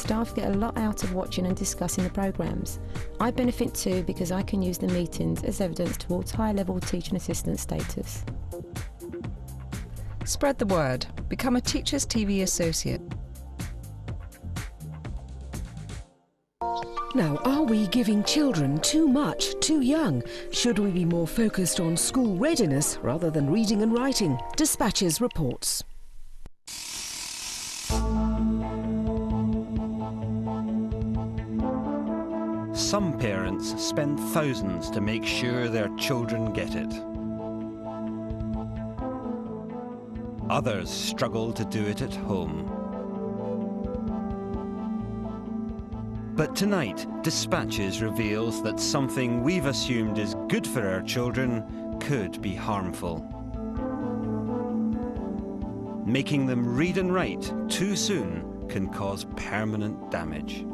staff get a lot out of watching and discussing the programmes. I benefit too because I can use the meetings as evidence towards high-level teaching assistant status. Spread the word. Become a Teachers TV associate. Now, are we giving children too much, too young? Should we be more focused on school readiness rather than reading and writing? Dispatches reports. Some parents spend thousands to make sure their children get it. Others struggle to do it at home. But tonight, Dispatches reveals that something we've assumed is good for our children could be harmful. Making them read and write too soon can cause permanent damage.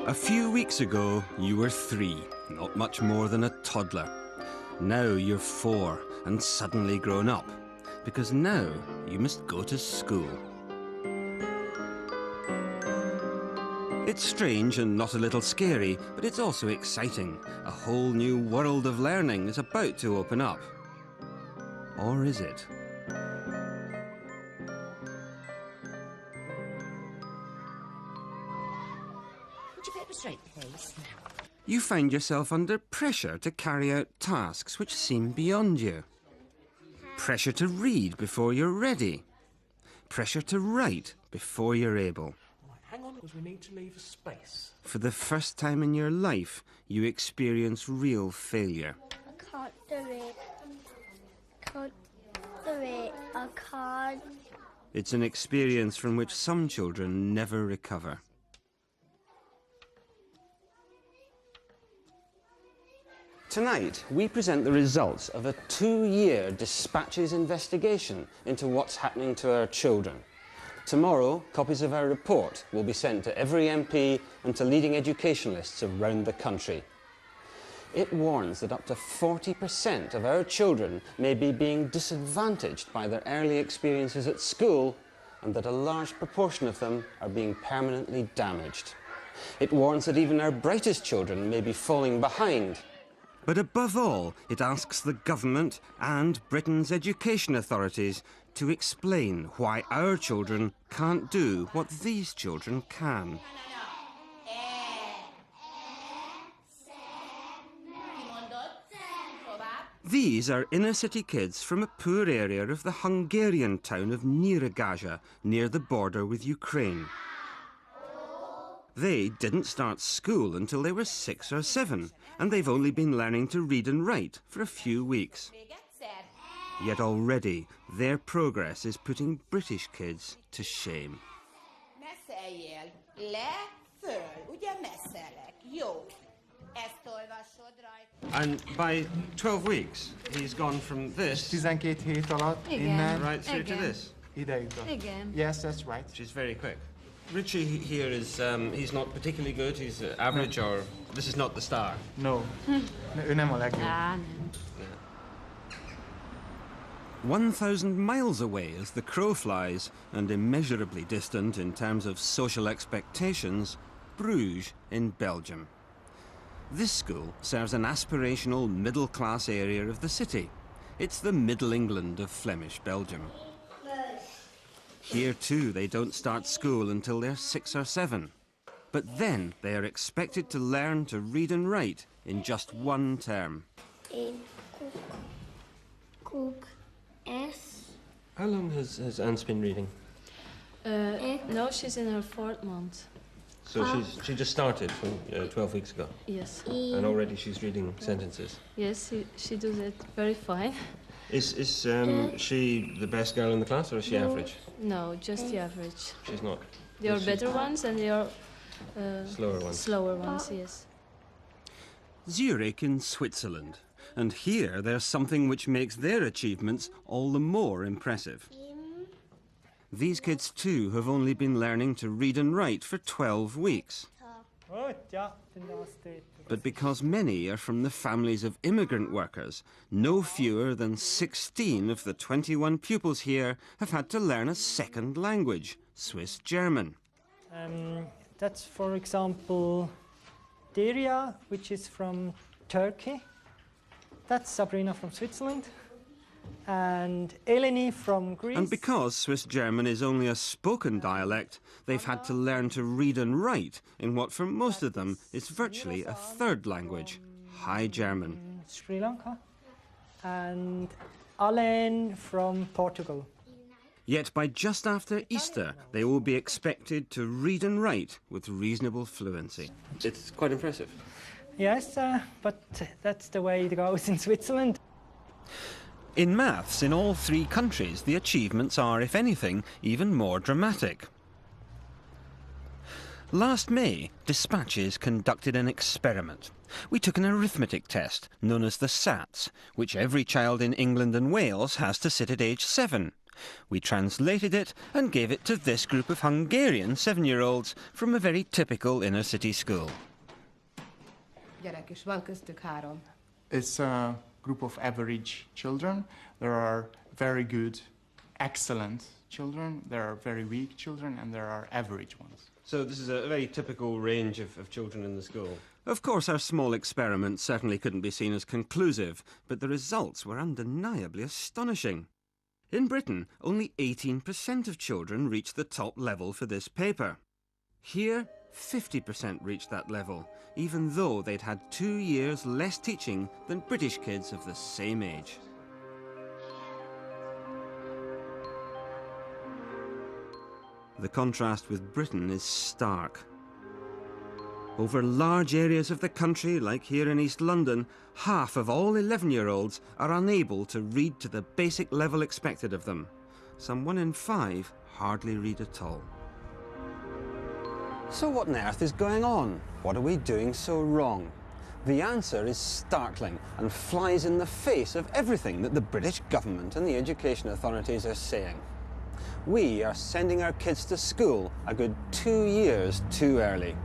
A few weeks ago, you were 3, not much more than a toddler. Now you're 4 and suddenly grown up, because now you must go to school. It's strange and not a little scary, but it's also exciting. A whole new world of learning is about to open up. Or is it? You find yourself under pressure to carry out tasks which seem beyond you. Pressure to read before you're ready. Pressure to write before you're able. Hang on, because we need to leave a space. For the first time in your life, you experience real failure. I can't do it. Can't do it. I can't. It's an experience from which some children never recover. Tonight, we present the results of a 2-year Dispatches investigation into what's happening to our children. Tomorrow, copies of our report will be sent to every MP and to leading educationalists around the country. It warns that up to 40% of our children may be being disadvantaged by their early experiences at school, and that a large proportion of them are being permanently damaged. It warns that even our brightest children may be falling behind. But above all, it asks the government and Britain's education authorities to explain why our children can't do what these children can. These are inner-city kids from a poor area of the Hungarian town of Nyíregyháza, near the border with Ukraine. They didn't start school until they were 6 or 7, and they've only been learning to read and write for a few weeks. Yet already, their progress is putting British kids to shame. And by 12 weeks, he's gone from this 12 hét alatt innen right through to this. ide jutott. Igen. Yes, that's right. Which is very quick. Richie here is, he's not particularly good, he's average, or this is not the star. No. Ő nem a legjobb. Nem. 1,000 miles away as the crow flies, and immeasurably distant in terms of social expectations, Bruges in Belgium. This school serves an aspirational middle-class area of the city. It's the Middle England of Flemish Belgium. Here too, they don't start school until they're 6 or 7. But then they are expected to learn to read and write in just one term. Cook. S. How long has Anne's been reading? No, she's in her 4th month. So she just started from 12 weeks ago? Yes. And already she's reading sentences? Yes, she does it very fine. Is she the best girl in the class, or is she average? No, just the average. She's not? There are better ones and there are Slower ones. Slower ones, yes. Zurich in Switzerland. And here there's something which makes their achievements all the more impressive. These kids too have only been learning to read and write for 12 weeks. But because many are from the families of immigrant workers, no fewer than 16 of the 21 pupils here have had to learn a second language, Swiss German. That's, for example, Deria, which is from Turkey. That's Sabrina from Switzerland. And Eleni from Greece. And because Swiss German is only a spoken dialect, they've had to learn to read and write in what for most of them is virtually a third language, High German. Sri Lanka. And Alain from Portugal. Yet by just after Easter, they will be expected to read and write with reasonable fluency. It's quite impressive. Yes, but that's the way it goes in Switzerland. In maths, in all three countries, the achievements are, if anything, even more dramatic. Last May, Dispatches conducted an experiment. We took an arithmetic test, known as the SATs, which every child in England and Wales has to sit at age 7. We translated it and gave it to this group of Hungarian 7-year-olds from a very typical inner-city school. It's a group of average children. There are very good, excellent children, there are very weak children, and there are average ones. So this is a very typical range of children in the school. Of course, our small experiment certainly couldn't be seen as conclusive, but the results were undeniably astonishing. In Britain, only 18% of children reached the top level for this paper. Here, 50% reached that level, even though they'd had 2 years less teaching than British kids of the same age. The contrast with Britain is stark. Over large areas of the country, like here in East London, half of all 11-year-olds are unable to read to the basic level expected of them. Some 1 in 5 hardly read at all. So what on earth is going on? What are we doing so wrong? The answer is startling and flies in the face of everything that the British government and the education authorities are saying. We are sending our kids to school a good 2 years too early.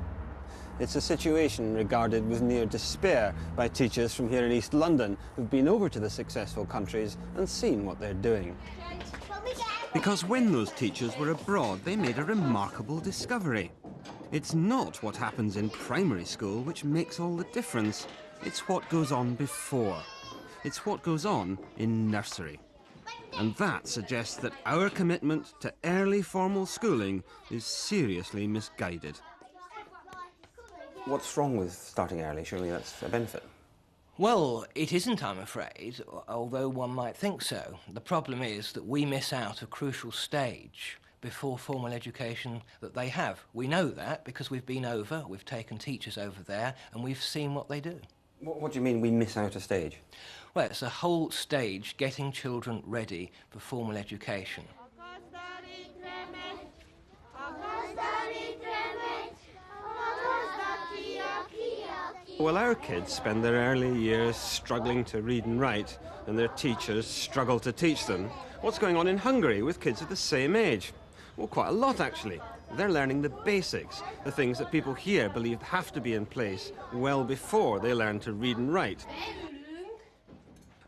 It's a situation regarded with near despair by teachers from here in East London who've been over to the successful countries and seen what they're doing. Because when those teachers were abroad, they made a remarkable discovery. It's not what happens in primary school which makes all the difference. It's what goes on before. It's what goes on in nursery. And that suggests that our commitment to early formal schooling is seriously misguided. What's wrong with starting early? Surely that's a benefit. Well, it isn't, I'm afraid, although one might think so. The problem is that we miss out a crucial stage before formal education that they have. We know that because we've been over, we've taken teachers over there, and we've seen what they do. What do you mean we miss out a stage? Well, it's a whole stage getting children ready for formal education. Well, our kids spend their early years struggling to read and write, and their teachers struggle to teach them. What's going on in Hungary with kids of the same age? Well, quite a lot, actually. They're learning the basics, the things that people here believe have to be in place well before they learn to read and write.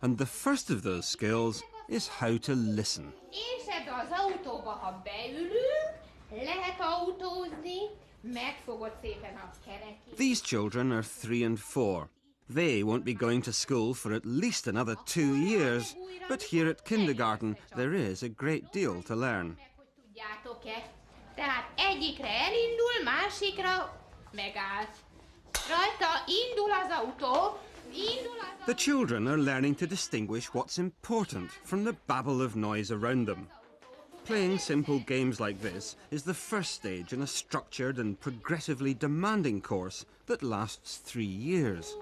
And the first of those skills is how to listen. These children are 3 and 4. They won't be going to school for at least another 2 years, but here at kindergarten there is a great deal to learn. Tehát egyikre elindul, másikra megáll. Rajta indul az autó, indul az autó. The children are learning to distinguish what's important from the babble of noise around them. Playing simple games like this is the first stage in a structured and progressively demanding course that lasts 3 years.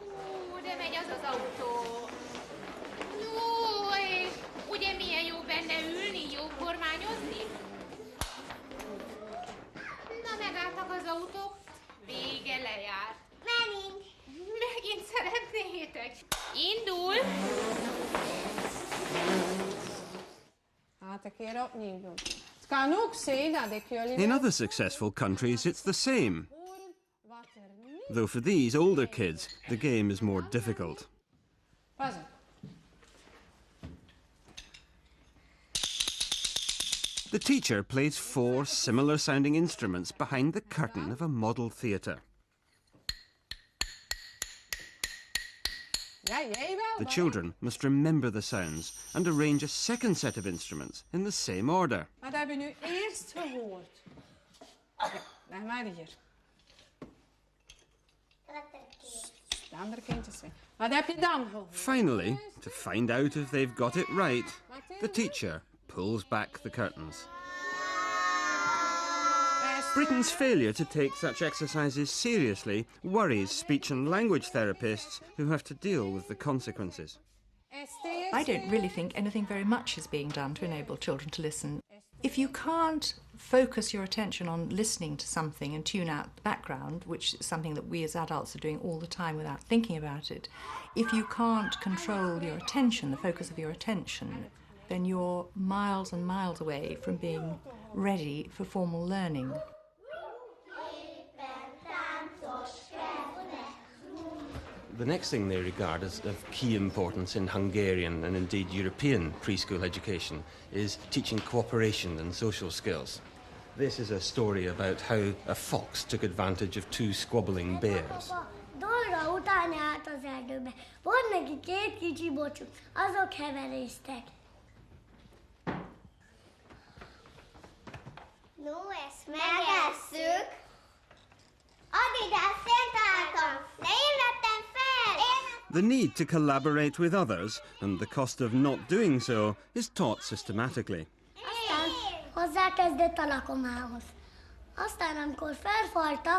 De megy az az autó. No, és ugye milyen jó benne ülni, jó kormányozni? Na, megálltak az autók. In other successful countries, it's the same. Though for these older kids, the game is more difficult. The teacher plays 4 similar-sounding instruments behind the curtain of a model theatre. The children must remember the sounds and arrange a second set of instruments in the same order. Finally, to find out if they've got it right, the teacher pulls back the curtains. Britain's failure to take such exercises seriously worries speech and language therapists who have to deal with the consequences. I don't really think anything very much is being done to enable children to listen. If you can't focus your attention on listening to something and tune out the background, which is something that we as adults are doing all the time without thinking about it, if you can't control your attention, the focus of your attention, then you're miles and miles away from being ready for formal learning. The next thing they regard as of key importance in Hungarian and indeed European preschool education is teaching cooperation and social skills. This is a story about how a fox took advantage of 2 squabbling bears. Dallra utáni állt az erdőbe. Volt neki 2 kicsi bocsuk, azok heverésztek. No, ezt megesszük. Add ide, szét álltam, de én vettem fel! The need to collaborate with others and the cost of not doing so is taught systematically. Aztán hozzákezdett a lakomához. Aztán, amikor felfalta,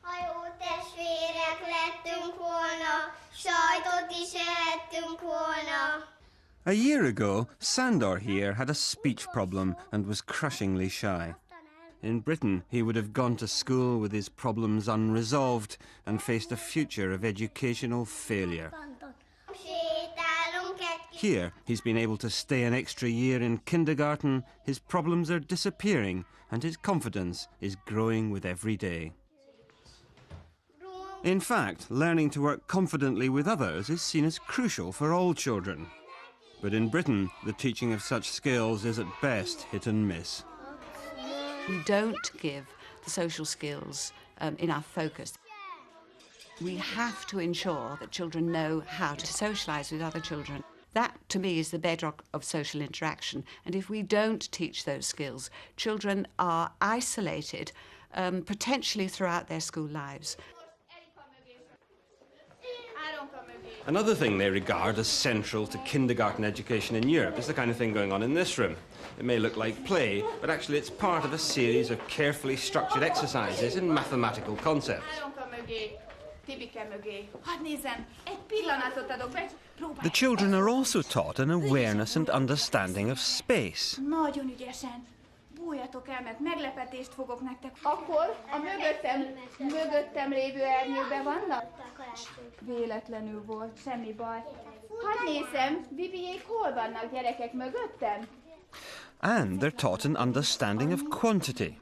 ha jó testvérek lettünk volna, sajtot is ehettünk volna. A year ago, Sandor here had a speech problem and was crushingly shy. In Britain, he would have gone to school with his problems unresolved and faced a future of educational failure. Here, he's been able to stay an extra year in kindergarten, his problems are disappearing, and his confidence is growing with every day. In fact, learning to work confidently with others is seen as crucial for all children. But in Britain, the teaching of such skills is at best hit and miss. We don't give the social skills enough focus. We have to ensure that children know how to socialise with other children. That, to me, is the bedrock of social interaction. And if we don't teach those skills, children are isolated, potentially throughout their school lives. Another thing they regard as central to kindergarten education in Europe is the kind of thing going on in this room. It may look like play, but actually it's part of a series of carefully structured exercises in mathematical concepts. The children are also taught an awareness and understanding of space. Bújjatok el, mert meglepetést fogok nektek. Akkor a mögöttem lévő ernyőben vannak? Véletlenül volt, semmi baj. Hadd nézem, Bibiék hol vannak, gyerekek, mögöttem? And they're taught an understanding of quantity.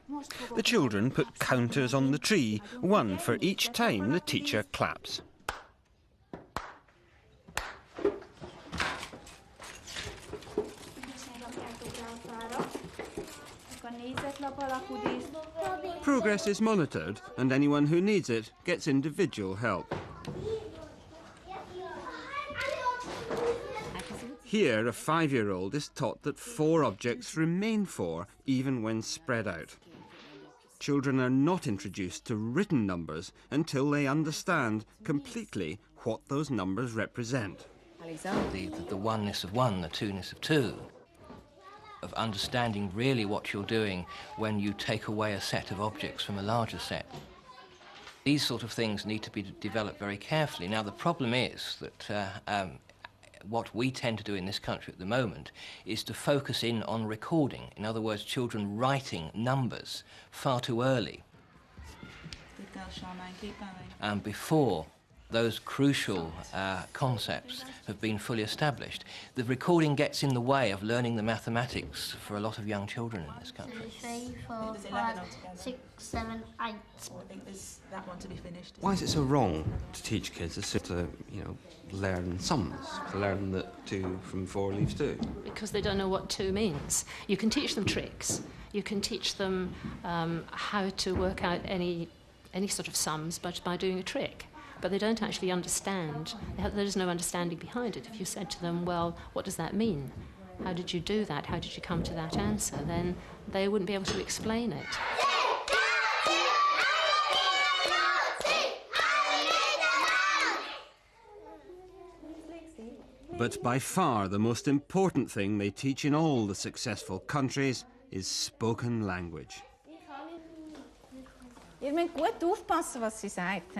The children put counters on the tree, 1 for each time the teacher claps. Progress is monitored, and anyone who needs it gets individual help. Here, a 5-year-old is taught that 4 objects remain 4, even when spread out. Children are not introduced to written numbers until they understand completely what those numbers represent. The oneness of 1, the two-ness of 2. Of understanding really what you're doing when you take away a set of objects from a larger set. These sort of things need to be developed very carefully. Now, the problem is that what we tend to do in this country at the moment is to focus in on recording. In other words, children writing numbers far too early. Before Those crucial concepts have been fully established. The recording gets in the way of learning the mathematics for a lot of young children in this country. 3, 4, 5, 6, 7, 8. I think there's that one to be finished. Why is it so wrong to teach kids to, learn sums, to learn that 2 from 4 leaves 2? Because they don't know what 2 means. You can teach them tricks. You can teach them how to work out any sort of sums by doing a trick. But they don't actually understand. There is no understanding behind it. If you said to them, well, what does that mean? How did you do that? How did you come to that answer? Then they wouldn't be able to explain it. But by far the most important thing they teach in all the successful countries is spoken language. Ihr müsst gut aufpassen, was sie sagt.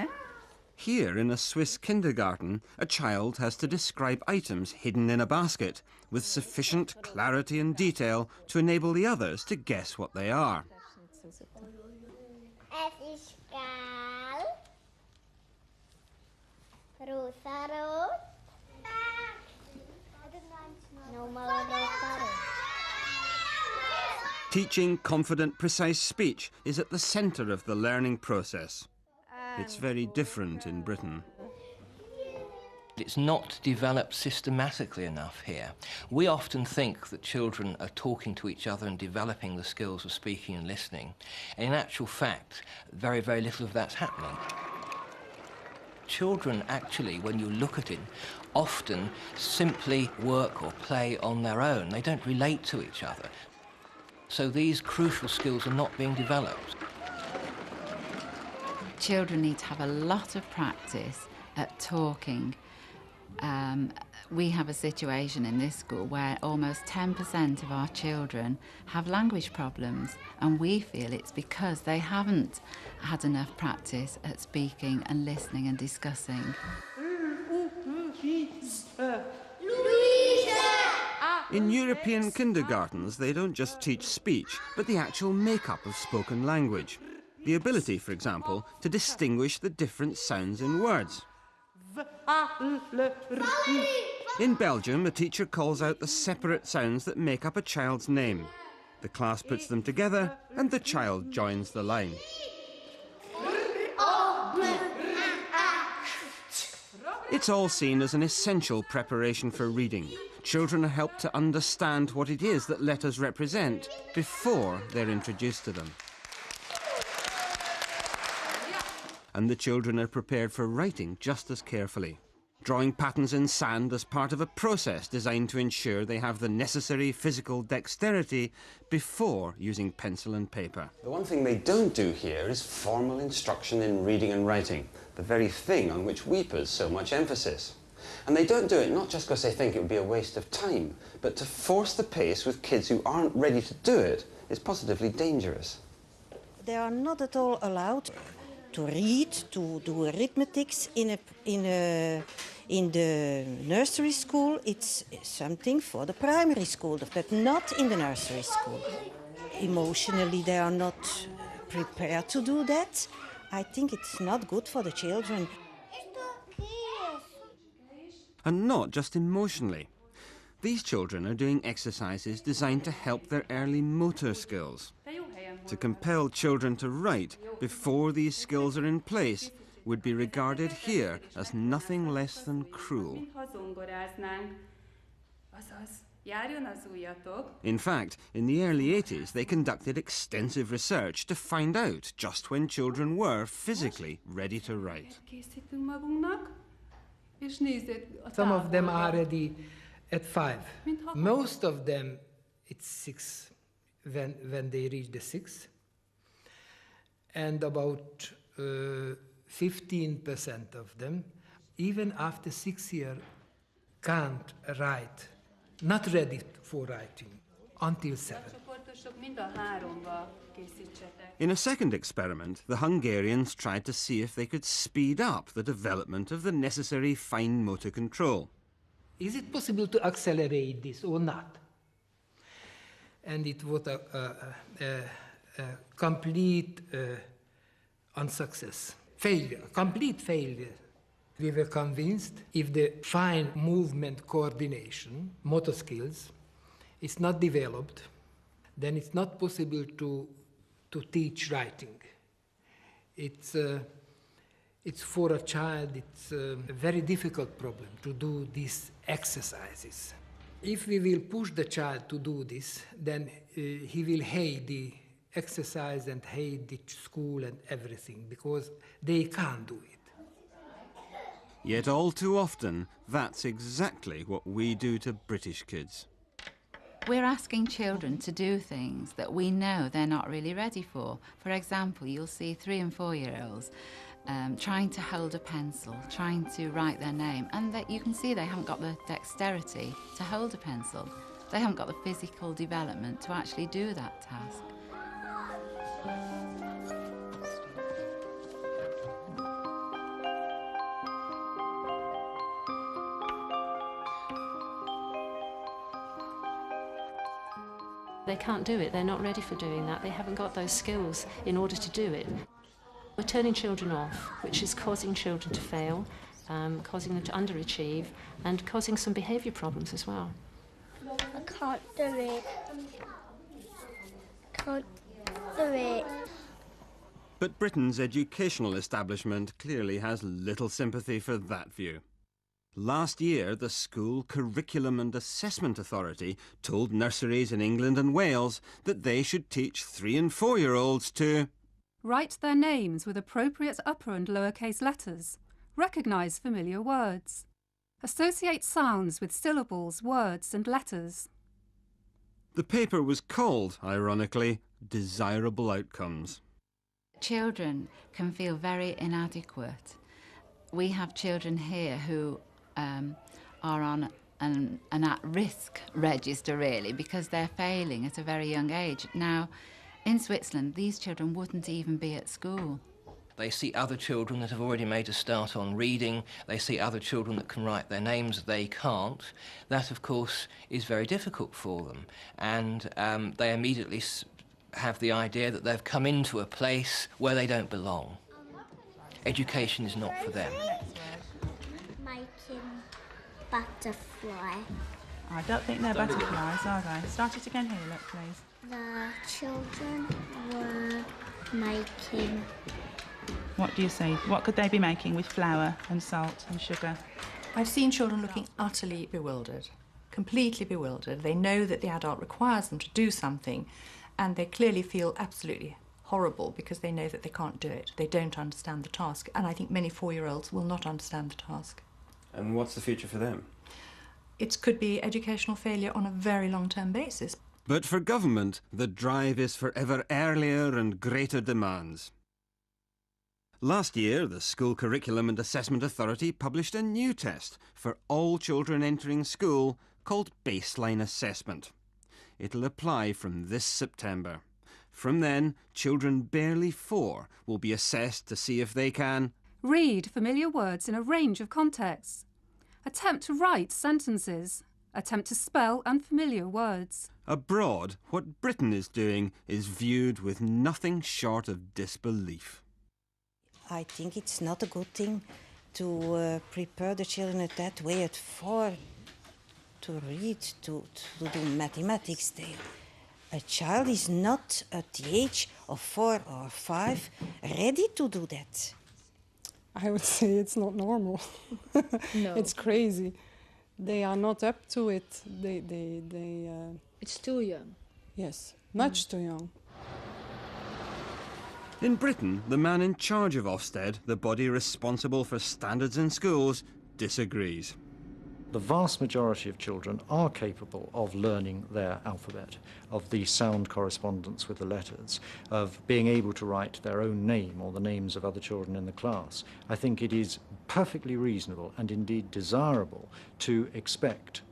Here in a Swiss kindergarten, a child has to describe items hidden in a basket with sufficient clarity and detail to enable the others to guess what they are. Es ist gelb, rosa-rot, nochmal rosa-rot. Teaching confident, precise speech is at the centre of the learning process. It's very different in Britain. It's not developed systematically enough here. We often think that children are talking to each other and developing the skills of speaking and listening. And in actual fact, very, very little of that's happening. Children actually, when you look at it, often simply work or play on their own. They don't relate to each other. So these crucial skills are not being developed. Children need to have a lot of practice at talking. We have a situation in this school where almost 10% of our children have language problems, and we feel it's because they haven't had enough practice at speaking and listening and discussing. In European kindergartens, they don't just teach speech, but the actual makeup of spoken language. The ability, for example, to distinguish the different sounds in words. In Belgium, a teacher calls out the separate sounds that make up a child's name. The class puts them together and the child joins the line. It's all seen as an essential preparation for reading. Children are helped to understand what it is that letters represent before they're introduced to them. And the children are prepared for writing just as carefully, drawing patterns in sand as part of a process designed to ensure they have the necessary physical dexterity before using pencil and paper. The one thing they don't do here is formal instruction in reading and writing, the very thing on which we put so much emphasis. And they don't do it not just because they think it would be a waste of time, but to force the pace with kids who aren't ready to do it is positively dangerous. They are not at all allowed to read, to do arithmetics in the nursery school. It's something for the primary school, but not in the nursery school. Emotionally, they are not prepared to do that. I think it's not good for the children. And not just emotionally. These children are doing exercises designed to help their early motor skills. To compel children to write before these skills are in place would be regarded here as nothing less than cruel. In fact, in the early 80s, they conducted extensive research to find out just when children were physically ready to write. Some of them are ready at 5. Most of them, it's 6 when they reach the 6. And about 15% of them, even after 6 years, can't write, not ready for writing, until 7. In a second experiment, the Hungarians tried to see if they could speed up the development of the necessary fine motor control. Is it possible to accelerate this or not? And it was a complete unsuccess, failure, complete failure We were convinced if the fine movement coordination, motor skills, is not developed, then it's not possible to teach writing. It's for a child, it's a very difficult problem to do these exercises. If we will push the child to do this, then he will hate the exercise and hate the school and everything, because they can't do it. Yet all too often, that's exactly what we do to British kids. We're asking children to do things that we know they're not really ready for. For example, you'll see 3- and 4-year-olds trying to hold a pencil, trying to write their name, and that you can see they haven't got the dexterity to hold a pencil. They haven't got the physical development to actually do that task. They can't do it, they're not ready for doing that, they haven't got those skills in order to do it. We're turning children off, which is causing children to fail, causing them to underachieve, and causing some behaviour problems as well. I can't do it. Can't do it. But Britain's educational establishment clearly has little sympathy for that view. Last year, the School Curriculum and Assessment Authority told nurseries in England and Wales that they should teach 3- and 4-year-olds to write their names with appropriate upper and lowercase letters, recognise familiar words, associate sounds with syllables, words and letters. The paper was called, ironically, Desirable Outcomes. Children can feel very inadequate. We have children here who are on an at-risk register, really, because they're failing at a very young age. Now, in Switzerland, these children wouldn't even be at school. They see other children that have already made a start on reading. They see other children that can write their names. They can't. That, of course, is very difficult for them. And they immediately have the idea that they've come into a place where they don't belong. Education is not for them. Making butterfly. I don't think they're butterflies, are they? Start it again here, look, please. The children were making... What do you see? What could they be making with flour and salt and sugar? I've seen children looking utterly bewildered, completely bewildered. They know that the adult requires them to do something, and they clearly feel absolutely horrible because they know that they can't do it. They don't understand the task, and I think many 4-year-olds will not understand the task. And what's the future for them? It could be educational failure on a very long-term basis. But for government, the drive is for ever earlier and greater demands. Last year, the School Curriculum and Assessment Authority published a new test for all children entering school called Baseline Assessment. It'll apply from this September. From then, children barely 4 will be assessed to see if they can read familiar words in a range of contexts, attempt to write sentences, attempt to spell unfamiliar words. Abroad, what Britain is doing is viewed with nothing short of disbelief. I think it's not a good thing to prepare the children at that way at 4 to read, to do mathematics. A child is not at the age of 4 or 5 ready to do that. I would say it's not normal. No. It's crazy. They are not up to it. It's too young. Yes, much too young. In Britain, the man in charge of Ofsted, the body responsible for standards in schools, disagrees. The vast majority of children are capable of learning their alphabet, of the sound correspondence with the letters, of being able to write their own name or the names of other children in the class. I think it is perfectly reasonable and indeed desirable to expect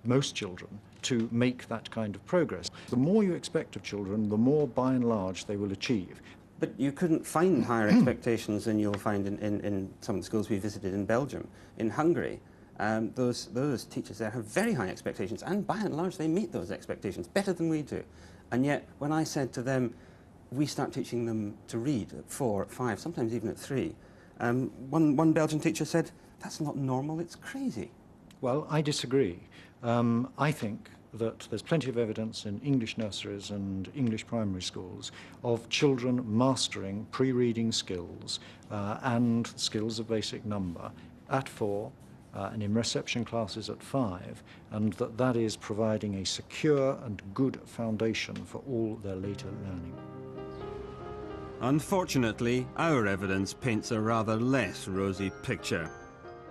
most children to make that kind of progress. The more you expect of children, the more by and large they will achieve. But you couldn't find higher expectations than you'll find in some of the schools we visited in Belgium. In Hungary, those teachers there have very high expectations, and by and large they meet those expectations better than we do. And yet, when I said to them, we start teaching them to read at 4, at 5, sometimes even at 3, One Belgian teacher said, "That's not normal, it's crazy." Well, I disagree. I think that there's plenty of evidence in English nurseries and English primary schools of children mastering pre-reading skills and skills of basic number at 4 and in reception classes at 5, and that is providing a secure and good foundation for all their later learning. Unfortunately, our evidence paints a rather less rosy picture,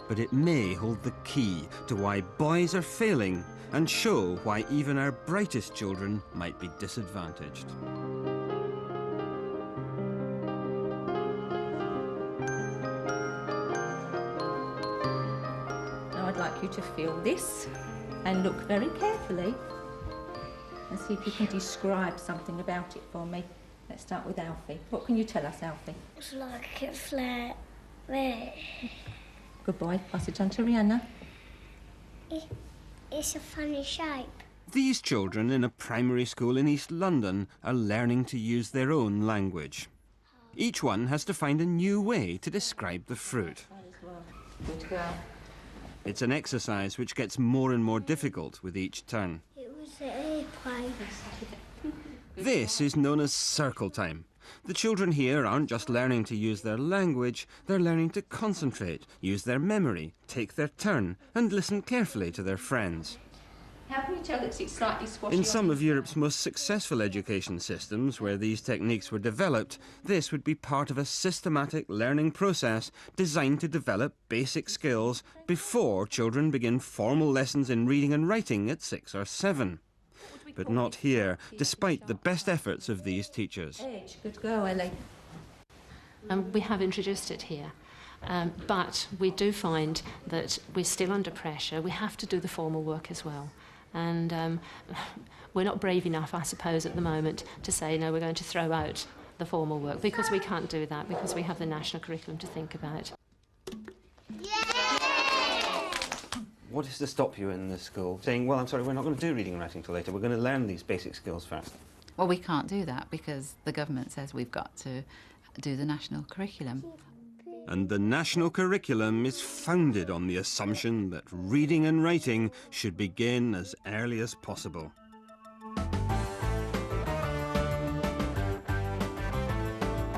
but it may hold the key to why boys are failing and show why even our brightest children might be disadvantaged. Now I'd like you to feel this and look very carefully and see if you can describe something about it for me. Let's start with Alfie. What can you tell us, Alfie? It's like it's like red. Good boy. Pass it on to Rihanna. It's a funny shape. These children in a primary school in East London are learning to use their own language. Each one has to find a new way to describe the fruit. Good girl. It's an exercise which gets more and more difficult with each turn. It was an airplane. This is known as circle time. The children here aren't just learning to use their language, they're learning to concentrate, use their memory, take their turn, and listen carefully to their friends. How can you tell that it's slightly squashy? In some of Europe's most successful education systems where these techniques were developed, this would be part of a systematic learning process designed to develop basic skills before children begin formal lessons in reading and writing at 6 or 7. But not here, despite the best efforts of these teachers. Good girl, Ellie. We have introduced it here, but we do find that we're still under pressure. We have to do the formal work as well. And we're not brave enough, I suppose, at the moment to say, no, we're going to throw out the formal work, because we can't do that, because we have the national curriculum to think about. What is to stop you in the school saying, well, I'm sorry, we're not going to do reading and writing till later, we're going to learn these basic skills first? Well, we can't do that because the government says we've got to do the national curriculum. And the national curriculum is founded on the assumption that reading and writing should begin as early as possible.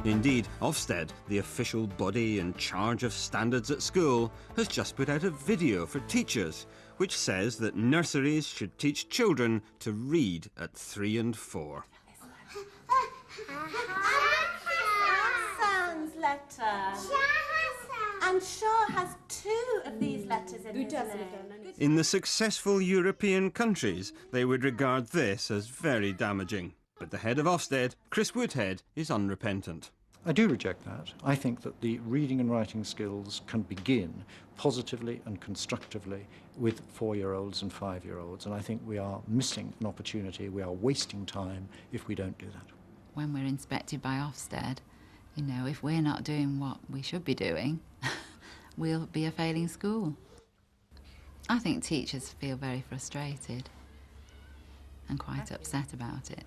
Indeed, Ofsted, the official body in charge of standards at school, has just put out a video for teachers which says that nurseries should teach children to read at 3 and 4. Sounds letter. And Shah has 2 of these letters in his name. In the successful European countries, they would regard this as very damaging. But the head of Ofsted, Chris Woodhead, is unrepentant. I do reject that. I think that the reading and writing skills can begin positively and constructively with 4-year-olds and 5-year-olds, and I think we are missing an opportunity, we are wasting time if we don't do that. When we're inspected by Ofsted, you know, if we're not doing what we should be doing, we'll be a failing school. I think teachers feel very frustrated and quite upset about it.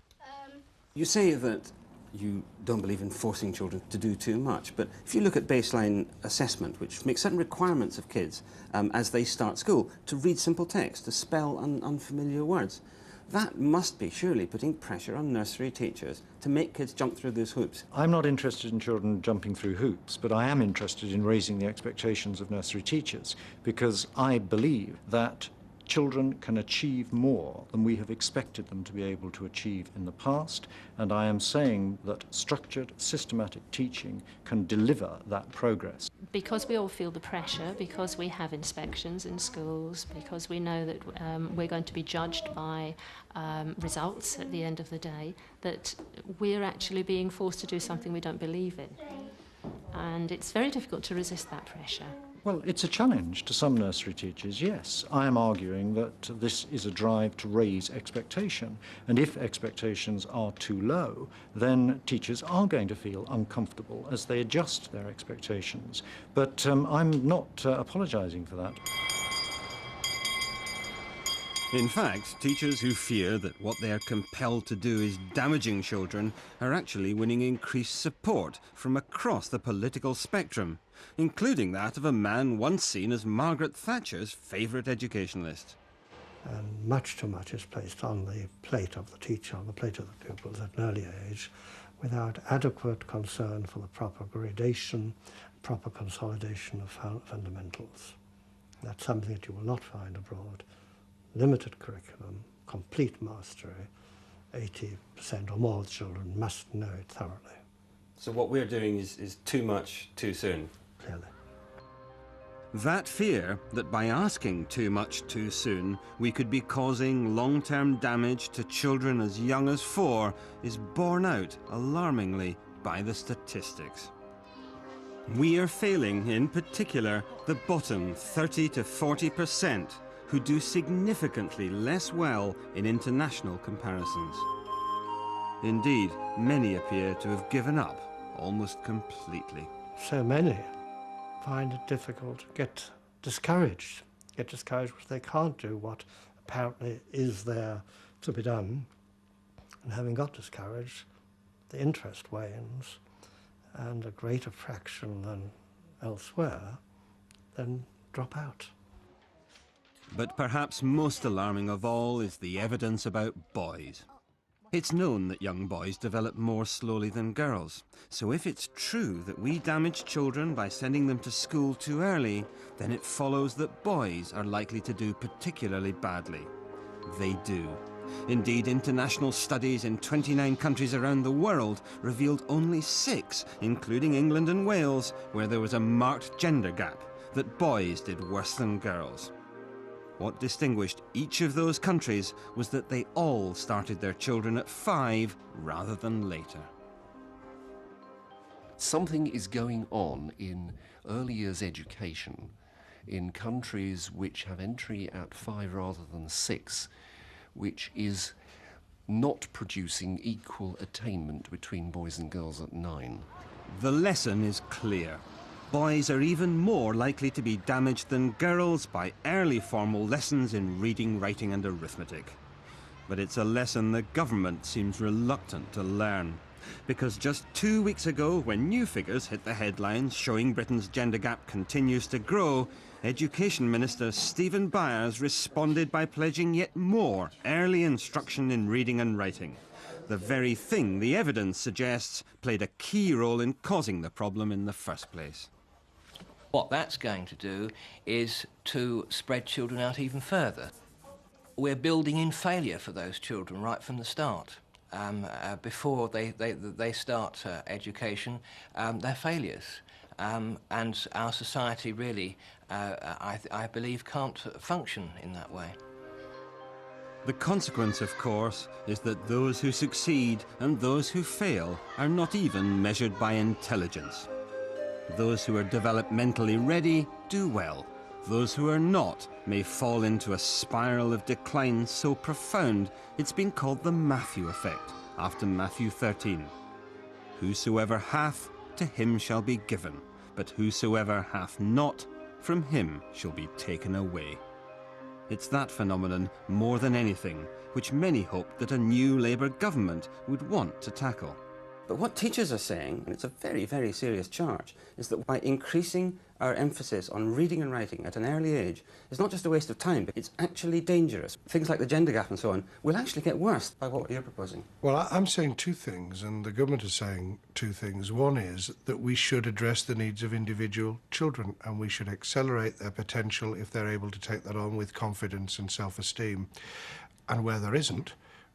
You say that you don't believe in forcing children to do too much, but if you look at baseline assessment, which makes certain requirements of kids as they start school, to read simple text, to spell unfamiliar words, that must be surely putting pressure on nursery teachers to make kids jump through those hoops. I'm not interested in children jumping through hoops, but I am interested in raising the expectations of nursery teachers, because I believe that children can achieve more than we have expected them to be able to achieve in the past, and I am saying that structured, systematic teaching can deliver that progress. Because we all feel the pressure, because we have inspections in schools, because we know that we're going to be judged by results at the end of the day, that we're actually being forced to do something we don't believe in. And it's very difficult to resist that pressure. Well, it's a challenge to some nursery teachers, yes. I am arguing that this is a drive to raise expectation, and if expectations are too low, then teachers are going to feel uncomfortable as they adjust their expectations. But I'm not apologising for that. In fact, teachers who fear that what they are compelled to do is damaging children are actually winning increased support from across the political spectrum, including that of a man once seen as Margaret Thatcher's favourite educationalist. And much too much is placed on the plate of the teacher, on the plate of the pupils at an early age, without adequate concern for the proper gradation, proper consolidation of fundamentals. That's something that you will not find abroad. Limited curriculum, complete mastery, 80% or more of the children must know it thoroughly. So what we're doing is too much too soon? Clearly. That fear that by asking too much too soon we could be causing long-term damage to children as young as 4 is borne out alarmingly by the statistics. We are failing, in particular, the bottom 30 to 40%, who do significantly less well in international comparisons. Indeed, many appear to have given up almost completely. So many find it difficult to get discouraged because they can't do what apparently is there to be done. And having got discouraged, the interest wanes, and a greater fraction than elsewhere then drop out. But perhaps most alarming of all is the evidence about boys. It's known that young boys develop more slowly than girls. So if it's true that we damage children by sending them to school too early, then it follows that boys are likely to do particularly badly. They do. Indeed, international studies in 29 countries around the world revealed only 6, including England and Wales, where there was a marked gender gap, that boys did worse than girls. What distinguished each of those countries was that they all started their children at 5 rather than later. Something is going on in early years education in countries which have entry at 5 rather than 6, which is not producing equal attainment between boys and girls at 9. The lesson is clear. Boys are even more likely to be damaged than girls by early formal lessons in reading, writing and arithmetic. But it's a lesson the government seems reluctant to learn. Because just 2 weeks ago, when new figures hit the headlines showing Britain's gender gap continues to grow, Education Minister Stephen Byers responded by pledging yet more early instruction in reading and writing. The very thing the evidence suggests played a key role in causing the problem in the first place. What that's going to do is to spread children out even further. We're building in failure for those children right from the start. Before they start education, they're failures. And our society really, I believe, can't function in that way. The consequence, of course, is that those who succeed and those who fail are not even measured by intelligence. Those who are developmentally ready do well. Those who are not may fall into a spiral of decline so profound it's been called the Matthew effect, after Matthew 13. Whosoever hath, to him shall be given, but whosoever hath not, from him shall be taken away. It's that phenomenon, more than anything, which many hope that a new Labour government would want to tackle. But what teachers are saying, and it's a very, very serious charge, is that by increasing our emphasis on reading and writing at an early age, it's not just a waste of time, but it's actually dangerous. Things like the gender gap and so on will actually get worse by what you're proposing. Well, I'm saying two things, and the government is saying two things. One is that we should address the needs of individual children, and we should accelerate their potential if they're able to take that on with confidence and self-esteem. And where there isn't,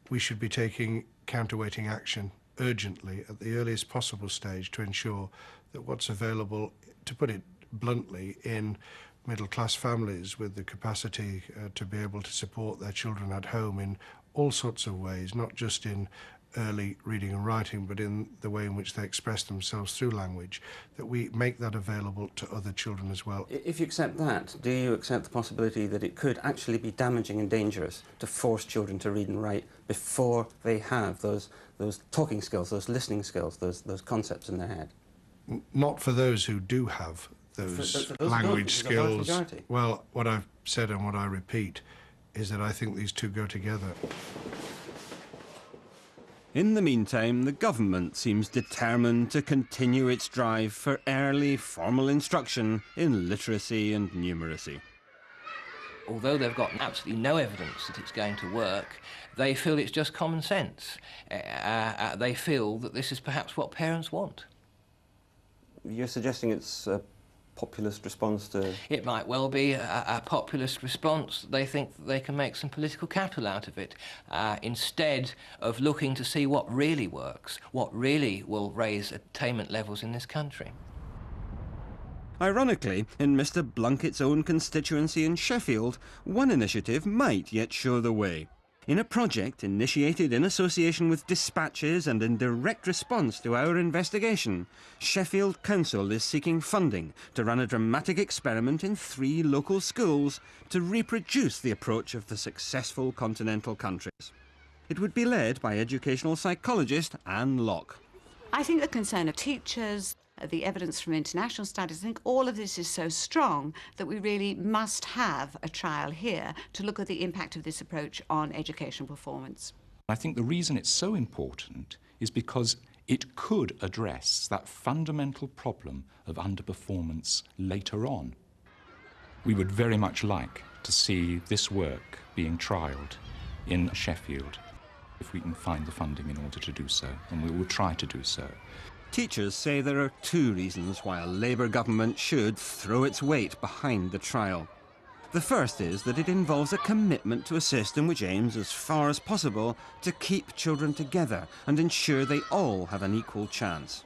we should be taking counterweighting action urgently at the earliest possible stage to ensure that what's available, to put it bluntly, in middle-class families with the capacity to be able to support their children at home in all sorts of ways, not just in early reading and writing, but in the way in which they express themselves through language, that we make that available to other children as well. If you accept that, do you accept the possibility that it could actually be damaging and dangerous to force children to read and write before they have those talking skills, those listening skills, those concepts in their head? Not for those who do have those language skills. Well, what I've said and what I repeat is that I think these two go together. In the meantime, the government seems determined to continue its drive for early formal instruction in literacy and numeracy. Although they've got absolutely no evidence that it's going to work, they feel it's just common sense. They feel that this is perhaps what parents want. You're suggesting it's a populist response to... It might well be a populist response. They think that they can make some political capital out of it, instead of looking to see what really works, what really will raise attainment levels in this country. Ironically, in Mr Blunkett's own constituency in Sheffield, one initiative might yet show the way. In a project initiated in association with Dispatches and in direct response to our investigation, Sheffield Council is seeking funding to run a dramatic experiment in 3 local schools to reproduce the approach of the successful continental countries. It would be led by educational psychologist Anne Locke. I think the concern of teachers, the evidence from international studies, I think all of this is so strong that we really must have a trial here to look at the impact of this approach on educational performance. I think the reason it's so important is because it could address that fundamental problem of underperformance later on. We would very much like to see this work being trialled in Sheffield, if we can find the funding in order to do so, and we will try to do so. Teachers say there are 2 reasons why a Labour government should throw its weight behind the trial. The first is that it involves a commitment to a system which aims as far as possible to keep children together and ensure they all have an equal chance.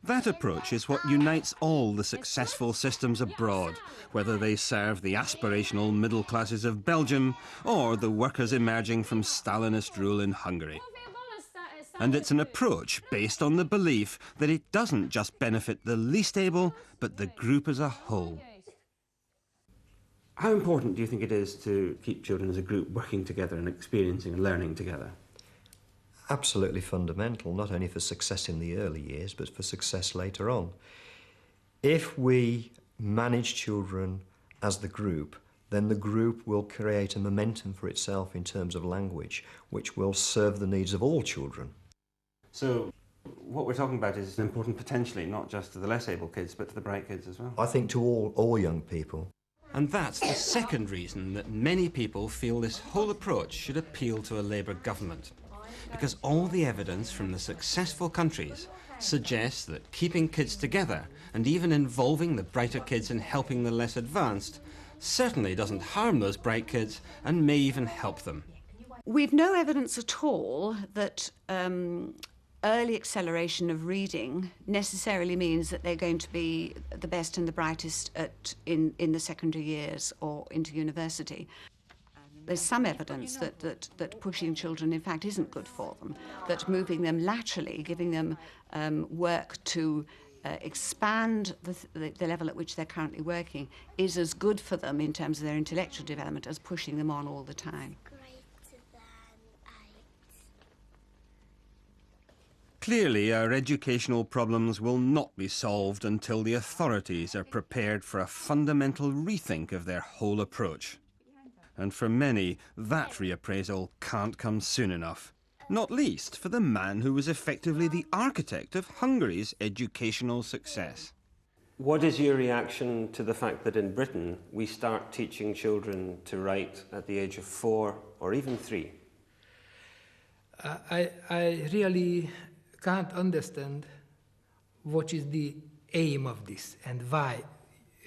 That approach is what unites all the successful systems abroad, whether they serve the aspirational middle classes of Belgium or the workers emerging from Stalinist rule in Hungary. And it's an approach based on the belief that it doesn't just benefit the least able, but the group as a whole. How important do you think it is to keep children as a group working together and experiencing and learning together? Absolutely fundamental, not only for success in the early years, but for success later on. If we manage children as the group, then the group will create a momentum for itself in terms of language, which will serve the needs of all children. So what we're talking about is important potentially, not just to the less able kids, but to the bright kids as well. I think to all young people. And that's the second reason that many people feel this whole approach should appeal to a Labour government. Because all the evidence from the successful countries suggests that keeping kids together and even involving the brighter kids in helping the less advanced certainly doesn't harm those bright kids and may even help them. We've no evidence at all that early acceleration of reading necessarily means that they're going to be the best and the brightest in the secondary years or into university. There's some evidence that pushing children, in fact, isn't good for them, that moving them laterally, giving them work to expand the level at which they're currently working, is as good for them in terms of their intellectual development as pushing them on all the time. Clearly, our educational problems will not be solved until the authorities are prepared for a fundamental rethink of their whole approach. And for many, that reappraisal can't come soon enough. Not least for the man who was effectively the architect of Hungary's educational success. What is your reaction to the fact that in Britain we start teaching children to write at the age of 4 or even 3? I really can't understand what is the aim of this and why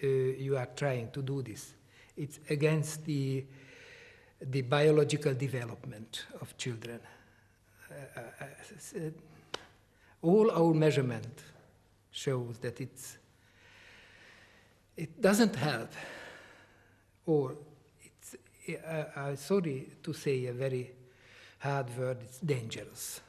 you are trying to do this. It's against the biological development of children. All our measurement shows that it doesn't help, or I'm sorry to say a very hard word, it's dangerous.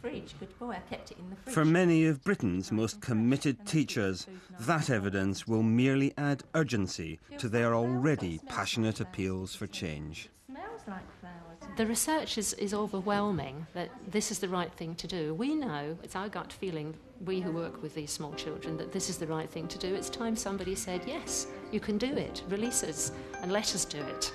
Fridge. Good boy, I kept it in the fridge. For many of Britain's most committed teachers, that evidence will merely add urgency to their already passionate appeals for change. It smells like flowers. The research is overwhelming that this is the right thing to do. We know, it's our gut feeling, we who work with these small children, that this is the right thing to do. It's time somebody said, yes, you can do it, release us and let us do it.